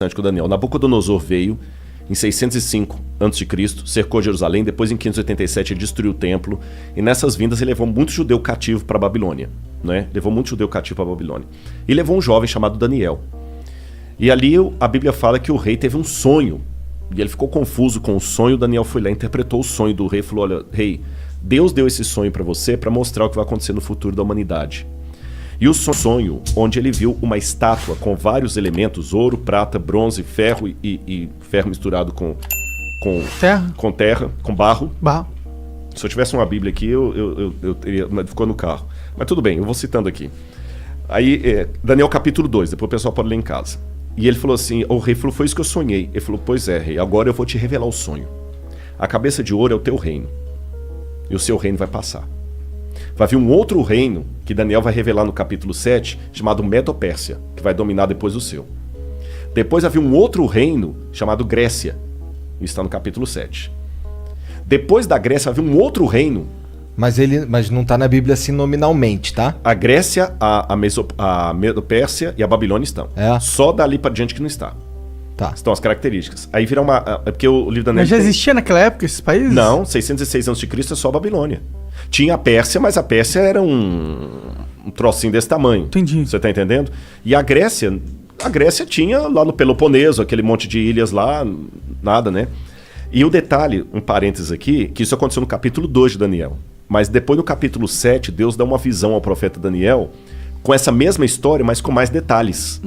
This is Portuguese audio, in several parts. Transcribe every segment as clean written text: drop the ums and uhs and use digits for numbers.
com Daniel. Nabucodonosor veio em 605 a.C., cercou Jerusalém, depois em 587 ele destruiu o templo, e nessas vindas ele levou muito judeu cativo para a Babilônia, né? Levou muito judeu cativo para a Babilônia. E levou um jovem chamado Daniel. E ali a Bíblia fala que o rei teve um sonho, e ele ficou confuso com o sonho. Daniel foi lá, interpretou o sonho do rei e falou: olha, rei, Deus deu esse sonho para você para mostrar o que vai acontecer no futuro da humanidade. E o sonho, onde ele viu uma estátua com vários elementos, ouro, prata, bronze, ferro e ferro misturado com terra, com barro. Se eu tivesse uma Bíblia aqui, eu teria, mas ficou no carro. Mas tudo bem, eu vou citando aqui. Aí, Daniel capítulo 2, depois o pessoal pode ler em casa. E ele falou assim, o rei falou, foi isso que eu sonhei. Ele falou, pois é, rei, agora eu vou te revelar o sonho. A cabeça de ouro é o teu reino. E o seu reino vai passar. Vai vir um outro reino, que Daniel vai revelar no capítulo 7, chamado Medo-Pérsia, que vai dominar depois o seu. Depois vai vir um outro reino, chamado Grécia. Isso está no capítulo 7. Depois da Grécia vai vir um outro reino. Mas não está na Bíblia assim nominalmente, tá? A Grécia, a Medo-Pérsia e a Babilônia estão. Só dali para diante que não está. Tá. Estão as características. Aí vira uma... porque o livro da Daniel... Mas já existia naquela época esses países? Não, 606 a.C. é só a Babilônia. Tinha a Pérsia, mas a Pérsia era um trocinho desse tamanho. Entendi. Você tá entendendo? E a Grécia tinha lá no Peloponeso, aquele monte de ilhas lá, nada, né? E o detalhe, um parênteses aqui, que isso aconteceu no capítulo 2 de Daniel. Mas depois no capítulo 7, Deus dá uma visão ao profeta Daniel com essa mesma história, mas com mais detalhes.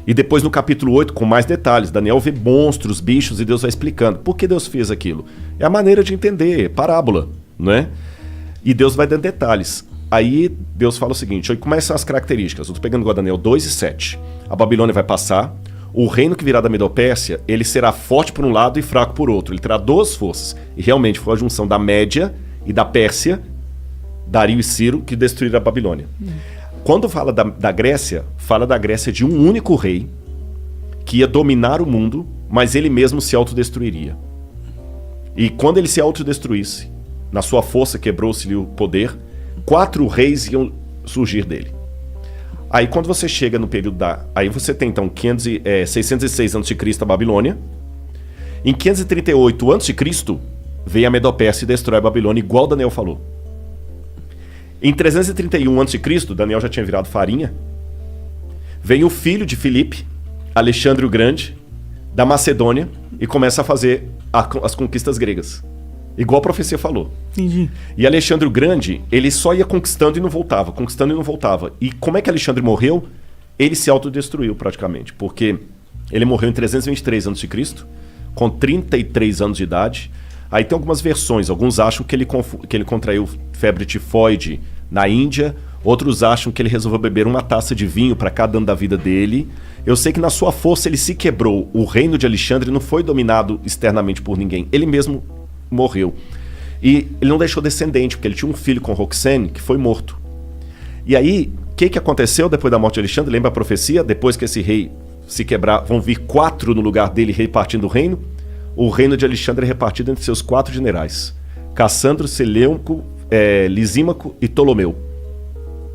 E depois no capítulo 8, com mais detalhes, Daniel vê monstros, bichos, e Deus vai explicando. Por que Deus fez aquilo? É a maneira de entender, parábola, não é? E Deus vai dando detalhes. Aí Deus fala o seguinte, aí começam as características. Eu estou pegando igual Daniel 2 e 7. A Babilônia vai passar, o reino que virá da Medo-Pérsia, ele será forte por um lado e fraco por outro. Ele terá duas forças. E realmente foi a junção da Média e da Pérsia, Dario e Ciro, que destruíram a Babilônia. Quando fala da Grécia, fala da Grécia de um único rei que ia dominar o mundo, mas ele mesmo se autodestruiria. E quando ele se autodestruísse, na sua força quebrou-se-lhe o poder, 4 reis iam surgir dele. Aí quando você chega no período aí você tem então 606 a.C. a Babilônia. Em 538 a.C. veio a Medo-Pérsia e destrói a Babilônia, igual Daniel falou. Em 331 a.C., Daniel já tinha virado farinha. Vem o filho de Filipe, Alexandre o Grande, da Macedônia, e começa a fazer as conquistas gregas. Igual a profecia falou. Entendi. E Alexandre o Grande, ele só ia conquistando e não voltava, conquistando e não voltava. E como é que Alexandre morreu? Ele se autodestruiu praticamente, porque ele morreu em 323 a.C., com 33 anos de idade. Aí tem algumas versões, alguns acham que ele contraiu febre tifoide na Índia, outros acham que ele resolveu beber uma taça de vinho para cada ano da vida dele. Eu sei que na sua força ele se quebrou. O reino de Alexandre não foi dominado externamente por ninguém, ele mesmo morreu. E ele não deixou descendente, porque ele tinha um filho com Roxane que foi morto. E aí, o que aconteceu depois da morte de Alexandre? Lembra a profecia? Depois que esse rei se quebrar, vão vir 4 no lugar dele repartindo o reino. O reino de Alexandre é repartido entre seus 4 generais: Cassandro, Seleuco, Lisímaco e Ptolomeu.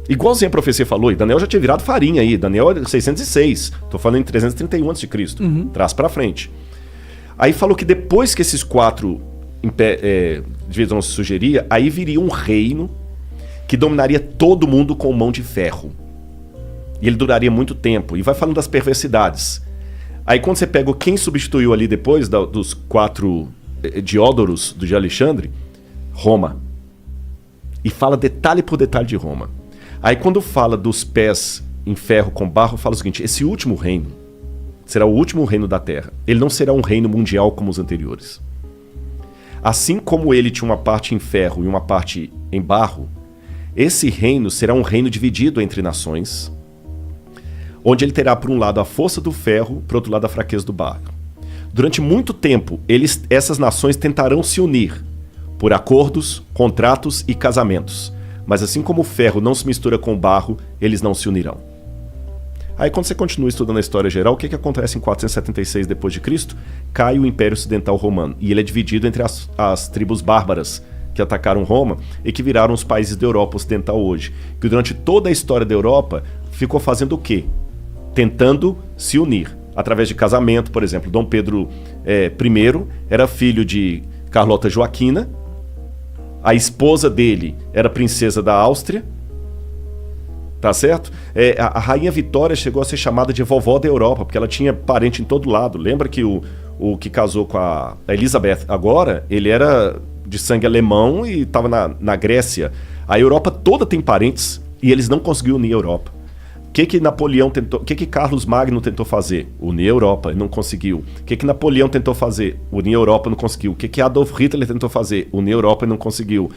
Igualzinho a profecia falou, e Daniel já tinha virado farinha aí. Daniel é 606, tô falando em 331 a.C., traz pra frente. Aí falou que depois que esses 4 divisões se sugeria, aí viria um reino que dominaria todo mundo com mão de ferro. E ele duraria muito tempo. E vai falando das perversidades. Aí quando você pega quem substituiu ali depois dos 4 Diódoros de Alexandre, Roma. E fala detalhe por detalhe de Roma. Aí quando fala dos pés em ferro com barro, fala o seguinte: esse último reino será o último reino da Terra. Ele não será um reino mundial como os anteriores. Assim como ele tinha uma parte em ferro e uma parte em barro, esse reino será um reino dividido entre nações, onde ele terá por um lado a força do ferro, por outro lado a fraqueza do barro. Durante muito tempo, essas nações tentarão se unir por acordos, contratos e casamentos. Mas assim como o ferro não se mistura com o barro, eles não se unirão. Aí quando você continua estudando a história geral, o que acontece em 476 d.C.? Cai o Império Ocidental Romano, e ele é dividido entre as tribos bárbaras que atacaram Roma e que viraram os países da Europa Ocidental hoje. Que durante toda a história da Europa ficou fazendo o quê? Tentando se unir. através de casamento, por exemplo. Dom Pedro I era filho de Carlota Joaquina, a esposa dele era princesa da Áustria, tá certo? A Rainha Vitória chegou a ser chamada de vovó da Europa, porque ela tinha parente em todo lado. Lembra que o que casou com a Elizabeth agora, ele era de sangue alemão e estava na Grécia. A Europa toda tem parentes e eles não conseguiram unir a Europa. O que Napoleão tentou? O que Carlos Magno tentou fazer? Unir a Europa, não conseguiu. O que Napoleão tentou fazer? Unir a Europa, não conseguiu. O que Adolf Hitler tentou fazer? Unir a Europa, não conseguiu.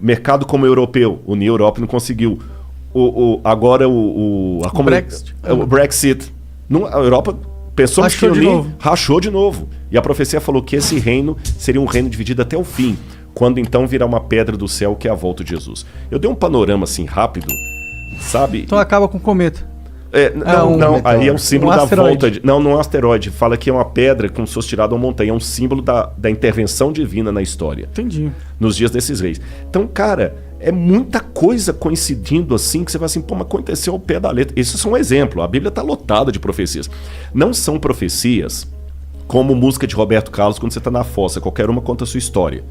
Mercado como europeu, unir a Europa, não conseguiu. Agora o Brexit. A Europa pensou que unir, rachou de novo. E a profecia falou que esse reino seria um reino dividido até o fim, quando então virá uma pedra do céu, que é a volta de Jesus. Eu dei um panorama assim rápido, sabe? Então acaba com o cometa. Não, aí é um símbolo da volta. Não é um asteroide. Fala que é uma pedra como se fosse tirada de uma montanha. É um símbolo da intervenção divina na história. Entendi. Nos dias desses reis. Então, cara, é muita coisa coincidindo assim que você vai assim, mas aconteceu ao pé da letra. Esse é só um exemplo. A Bíblia está lotada de profecias. Não são profecias como música de Roberto Carlos quando você está na fossa. Qualquer uma conta a sua história.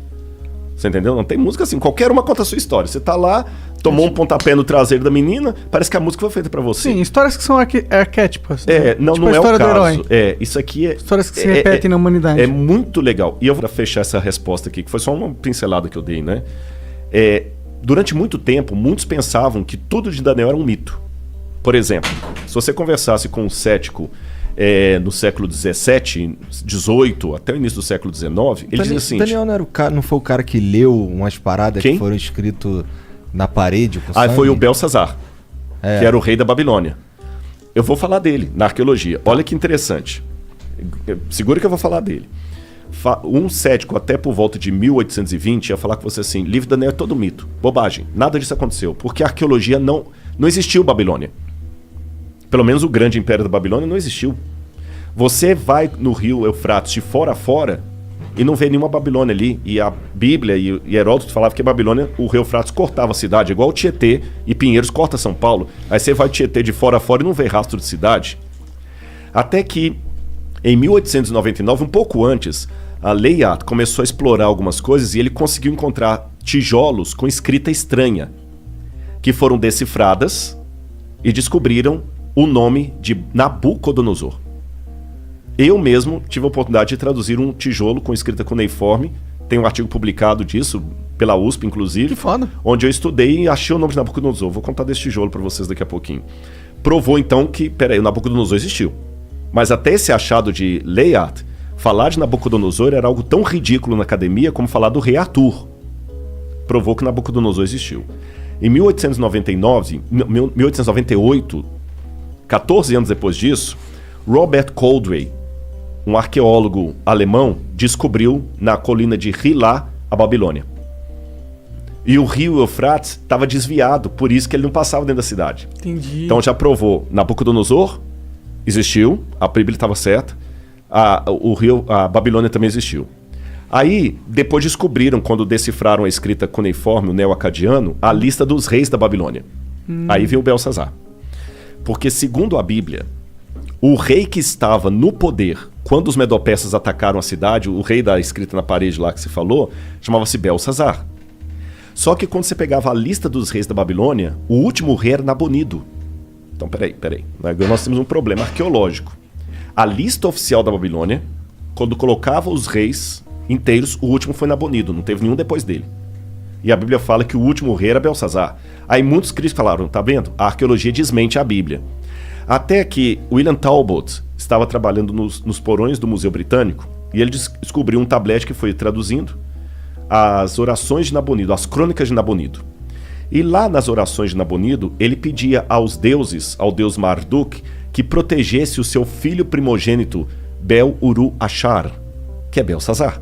Você entendeu? Não tem música assim, qualquer uma conta a sua história. Você tá lá, tomou um pontapé no traseiro da menina, parece que a música foi feita pra você. Sim, histórias que são arquétipas. Não é o caso. Isso aqui é... Histórias que se repetem na humanidade. É muito legal. E eu vou fechar essa resposta aqui, que foi só uma pincelada que eu dei, né? Durante muito tempo, muitos pensavam que tudo de Daniel era um mito. Por exemplo, se você conversasse com um cético no século XVII, XVIII, até o início do século XIX, ele dizia assim... Daniel não foi o cara que leu umas paradas que foram escritas na parede com sangue? Foi o Belsazar, que era o rei da Babilônia. Eu vou falar dele na arqueologia. Olha que interessante. Segura que eu vou falar dele. Um cético até por volta de 1820 ia falar com você assim, livro de Daniel é todo mito, bobagem, nada disso aconteceu, porque a arqueologia não existiu Babilônia. Pelo menos o grande império da Babilônia não existiu. Você vai no rio Eufrates de fora a fora e não vê nenhuma Babilônia ali. E a Bíblia e Heródoto falavam que a Babilônia, o rio Eufrates cortava a cidade, igual o Tietê e Pinheiros corta São Paulo. Aí você vai o Tietê de fora a fora e não vê rastro de cidade. Até que, em 1899, um pouco antes, a Layard começou a explorar algumas coisas e ele conseguiu encontrar tijolos com escrita estranha, que foram decifradas e descobriram o nome de Nabucodonosor. Eu mesmo tive a oportunidade de traduzir um tijolo com escrita cuneiforme. Tem um artigo publicado disso, pela USP, inclusive. Que foda. Onde eu estudei e achei o nome de Nabucodonosor. Vou contar desse tijolo para vocês daqui a pouquinho. Provou, então, que, o Nabucodonosor existiu. Mas até esse achado de Layard, falar de Nabucodonosor era algo tão ridículo na academia como falar do rei Arthur. Provou que Nabucodonosor existiu. Em 1898, 14 anos depois disso, Robert Coldray, um arqueólogo alemão, descobriu na colina de Hilá a Babilônia. E o rio Eufrates estava desviado, por isso que ele não passava dentro da cidade. Entendi. Então já provou, Nabucodonosor existiu, a Bíblia estava certa, a Babilônia também existiu. Aí, depois descobriram, quando decifraram a escrita cuneiforme, o neo-acadiano, a lista dos reis da Babilônia. Aí veio o Belsazar. Porque, segundo a Bíblia, o rei que estava no poder quando os medo-persas atacaram a cidade, o rei da escrita na parede lá que se falou, chamava-se Belsazar. Só que quando você pegava a lista dos reis da Babilônia, o último rei era Nabonido. Então, peraí. Agora nós temos um problema arqueológico. A lista oficial da Babilônia, quando colocava os reis inteiros, o último foi Nabonido, não teve nenhum depois dele. E a Bíblia fala que o último rei era Belsazar. Aí muitos críticos falaram, tá vendo? A arqueologia desmente a Bíblia. Até que William Talbot estava trabalhando nos porões do Museu Britânico e ele descobriu um tablete que foi traduzindo as orações de Nabonido, as crônicas de Nabonido. E lá nas orações de Nabonido, ele pedia aos deuses, ao deus Marduk, que protegesse o seu filho primogênito, Bel-Uru-Achar, que é Belsazar.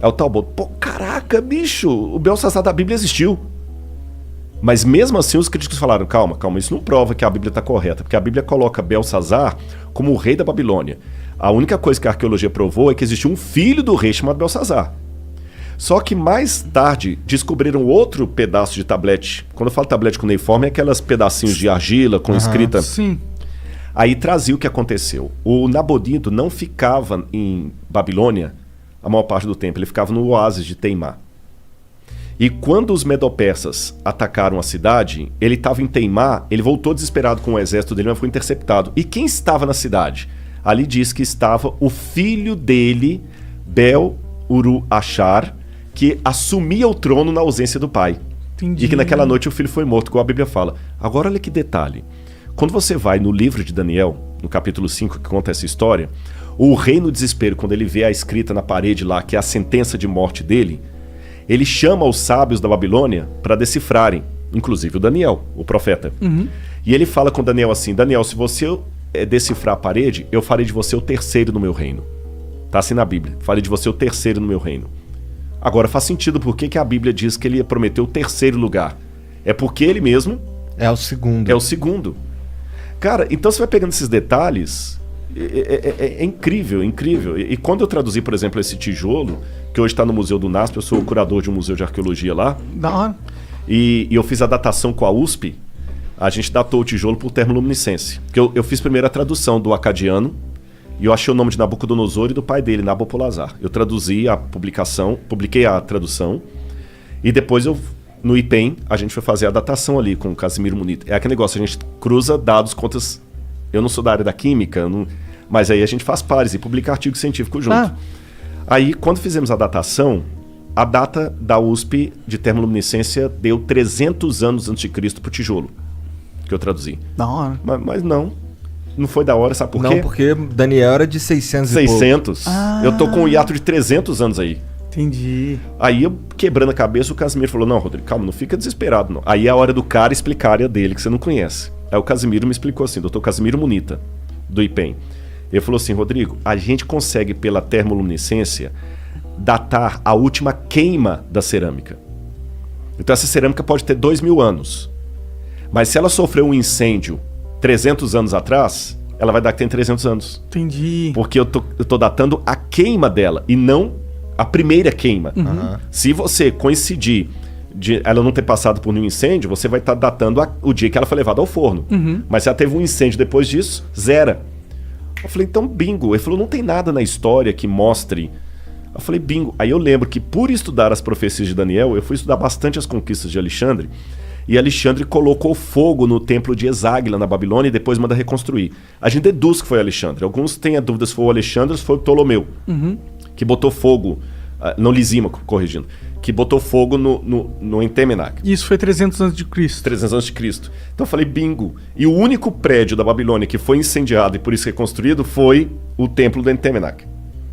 Aí o Talbot, caraca, bicho, o Belsazar da Bíblia existiu. Mas mesmo assim os críticos falaram, calma, isso não prova que a Bíblia está correta, porque a Bíblia coloca Belsazar como o rei da Babilônia. A única coisa que a arqueologia provou é que existiu um filho do rei chamado Belsazar. Só que mais tarde descobriram outro pedaço de tablete. Quando eu falo tablete cuneiforme, é aquelas pedacinhos de argila com escrita. Sim. Aí trazia o que aconteceu. O Nabonido não ficava em Babilônia a maior parte do tempo, ele ficava no oásis de Teimá. E quando os medo-persas atacaram a cidade, ele estava em Teimá, ele voltou desesperado com o exército dele, mas foi interceptado. E quem estava na cidade? Ali diz que estava o filho dele, Bel-Uru-Achar, que assumia o trono na ausência do pai. Entendi. E que naquela noite o filho foi morto, como a Bíblia fala. Agora olha que detalhe. Quando você vai no livro de Daniel, no capítulo 5, que conta essa história, o rei no desespero, quando ele vê a escrita na parede lá, que é a sentença de morte dele, ele chama os sábios da Babilônia para decifrarem, inclusive o Daniel, o profeta. E ele fala com Daniel assim: Daniel, se você decifrar a parede, eu farei de você o terceiro no meu reino. Tá assim na Bíblia, farei de você o terceiro no meu reino. Agora faz sentido por que a Bíblia diz que ele prometeu o terceiro lugar. É porque ele mesmo é o segundo. É o segundo. Cara, então você vai pegando esses detalhes, é incrível, incrível. E quando eu traduzi, por exemplo, esse tijolo, que hoje está no Museu do NASP, eu sou o curador de um museu de arqueologia lá. Da hora. E eu fiz a datação com a USP, a gente datou o tijolo por termoluminescência. Porque eu fiz primeiro a tradução do acadiano, e eu achei o nome de Nabucodonosor e do pai dele, Nabopolassar. Eu traduzi a publicação, publiquei a tradução, e depois no IPEM, a gente foi fazer a datação ali com o Casimiro Munita. É aquele negócio, a gente cruza dados, contas. Eu não sou da área da química, mas aí a gente faz pares e publica artigo científico junto. Aí, quando fizemos a datação, a data da USP de termoluminescência deu 300 anos antes de Cristo pro tijolo, que eu traduzi. Da hora. Mas não foi da hora, sabe por quê? Não, porque Daniel era de 600 e pouco. 600. Eu tô com um hiato de 300 anos aí. Entendi. Aí, eu quebrando a cabeça, o Casimiro falou: não, Rodrigo, calma, não fica desesperado, não. Aí é a hora do cara explicar a área dele, que você não conhece. Aí o Casimiro me explicou assim, doutor Casimiro Munita, do IPEM. Ele falou assim: Rodrigo, a gente consegue, pela termoluminescência, datar a última queima da cerâmica. Então essa cerâmica pode ter 2.000 anos. Mas se ela sofreu um incêndio 300 anos atrás, ela vai dar que tem 300 anos. Entendi. Porque eu tô datando a queima dela e não a primeira queima. Se você coincidir de ela não ter passado por nenhum incêndio, você vai estar datando o dia que ela foi levada ao forno. Mas se ela teve um incêndio depois disso, zera. Eu falei: então bingo. Ele falou: não tem nada na história que mostre. Eu falei: bingo. Aí eu lembro que, por estudar as profecias de Daniel, eu fui estudar bastante as conquistas de Alexandre, e Alexandre colocou fogo no templo de Eságuila, na Babilônia, e depois manda reconstruir. A gente deduz que foi Alexandre. Alguns têm a dúvida se foi o Alexandre ou se foi o Ptolomeu, que botou fogo, não Lisímaco, corrigindo, que botou fogo no Entemenac. Isso foi 300 anos de Cristo. 300 anos de Cristo. Então eu falei: bingo. E o único prédio da Babilônia que foi incendiado e por isso reconstruído foi o templo do Entemenac.